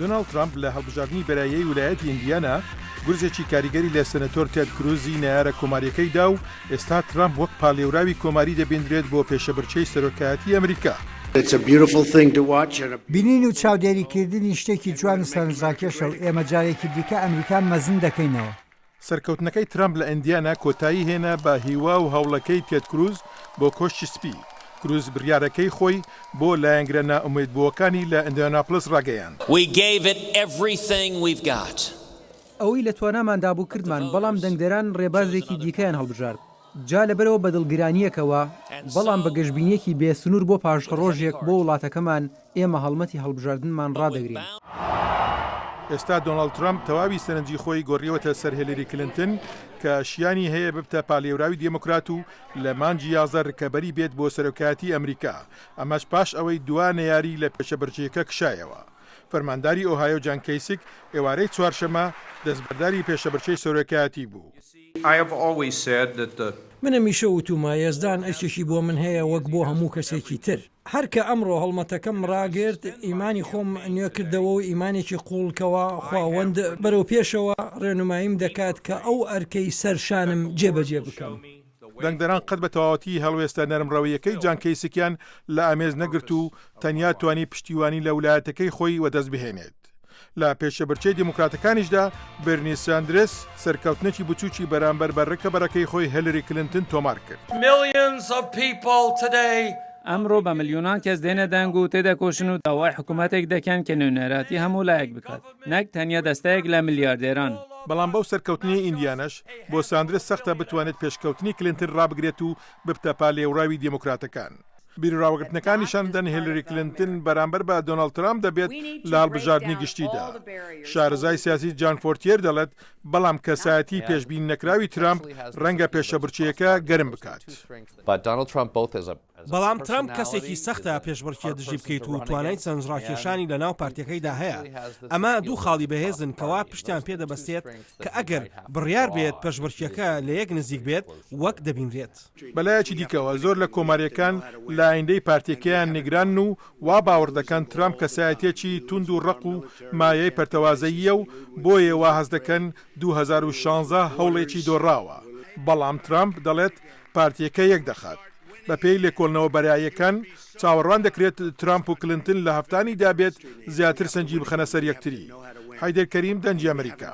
دۆناڵد ترامپ لە هەڵبژاردننی بەرایەی ویلایەتی ئیندیانە گورزێکی کاریگەری لە سەنەتۆر تێد کروزی نایارە کۆماریەکەیدا و ئێستا ترامپ وەک پاڵێوراوی کۆماری دەبێنرێت بۆ پێشەبرچەی سەرۆکایەتی ئەمریکا. بینین و چاودێریکردنی شتێکی جوان و سەرنجڕاکێشە و ئێمە جارێکی دیکە ئەمریکا مەزن دەکەینەوە. سەرکەوتنەکەی ترامپ لە ئیندیانە کۆتایی هێنا بە هیوا و هەوڵەکەی تێد کروز بۆ کۆشتی سپی. کروز بڕیارەکەی خۆی بۆ لایەنگرە نائومێدبووەکانی لە ئیندیاناپۆلیس ڕاگەیاند. ئەوەی لە تواناماندا بوو کردمان، بەڵام دەنگدەران ڕێبازێکی دیکەیان هەڵبژارد. جا لەبەرەوە بەدڵگرانیەکەوە بەڵام بە گەشتبینیەکی بێسنوور بۆ پاشڕۆژێک بۆ وڵاتەکەمان ئێمە هەڵمەتی هەڵبژاردنمان ڕادەگرین. ئێستا دۆناڵد ترامپ تەواوی سەرنجی خۆی گۆڕیوەتە سەر هیلاری کلینتن کە شیانی هەیە ببتە پاڵێوراوی دێموکرات و لە مانجی 11 ڕکەبەری بێت بۆ سەرۆکایەتی ئەمریکا، ئەمەش پاش ئەوەی دوانە یاری لە پێشەبرچیەکە کشایەوە. فەرمانداری ئۆهایۆ جان کەیسک ئێوارەی چوارشەمە دەستبەرداری پێشەبرچەی سەرۆکایەتی بوو. من هەمیشە وتومە یێزدان ئەرکێکی بۆ من هەیە وەک بۆ هەموو کەسێکی تر. هەرکە ئەمڕۆ هەڵمەتەکەم ڕاگرت ئیمانی خۆم نوێ کردەوە و ئیمانێکی قوڵکەوە خواوەند بەرەو پێشەوە ڕێنماییم دەکات کە ئەو ئەرکەی سەرشانم جێبەجێ بکەم. دەنگدەران قەت بە تەواوەتی هەڵوێستە نەرمڕەویەکەی جان کەیسکیان لە ئامێز نەگرت و تەنیا توانی پشتیوانی لە ویلایەتەکەی خۆی وەدەست بهێنێت. لە پێشەبرچەی دیموکراتەکانیشدا بێرنی ساندرس سەرکەوتنێکی بچووکی بەرامبەر بە ڕکەبەرەکەی خۆی هیلاری کلینتن تۆمار کرد. ئەمڕۆ بە ملیۆنان کەس دێنە دەنگ و تێدەکۆشن و داوای حکوومەتێک دەکەن کە نوێنەراتی هەموو لایەک بکات، نەک تەنیا دەستەیەک لە ملیاردێران. بەڵام بەو سەرکەوتنی ئیندیانەش بۆ ساندرس سەختە بتوانێت پێشکەوتنی کلینتن ڕابگرێت و ببتە پاڵێوراوی دیموکراتەکان. بیرراوەگرتنەکانیشان دەن هیلاری کلینتن بەرامبەر بە دۆناڵد ترامپ دەبێت لە هەڵبژاردننی گشتیدا. شارەزای سیاسی جان فۆرتیەر دەڵێت بەڵام کەسایەتی پێشبین نەکراوی ترامپ ڕەنگە پێشەبرچیەکە گەرم بکات. بەڵام ترامپ کەسێکی سەختە پێشبڕکێ دژی بکەیت و توانای چەنجڕاکێشانی لە ناو پارتیەکەیدا هەیە. ئەمە دوو خاڵی بەهێزن کەوا پشتیان پێدەبەستێت کە ئەگەر بڕیار بێت پێشبڕکێەکە لە یەک نزیک بێت وەک دەبینرێت. بەلایەکی دیکەوە زۆر لە کۆماریەکان لە ئایندەی پارتیەکەیان نیگران و وا باوەڕ دەکەن ترامپ کەسایەتێکی توند و ڕق و مایەی پەرتەوازەییە و بۆیە وا هەست دەکەن 2016 هەوڵێکی دۆڕاوە. بەڵام ترامپ دەڵێت پارتیەکە یەک دەخات. بە پێی لێکۆڵنەوە بەرایەکان چاوەڕوان دەکرێت ترامپ و کلینتن لە هەفتانی دابێت زیاتر سەنجی بخەنە سەر یەکتری. حیدەر کەریم، دەنگی ئەمریکا.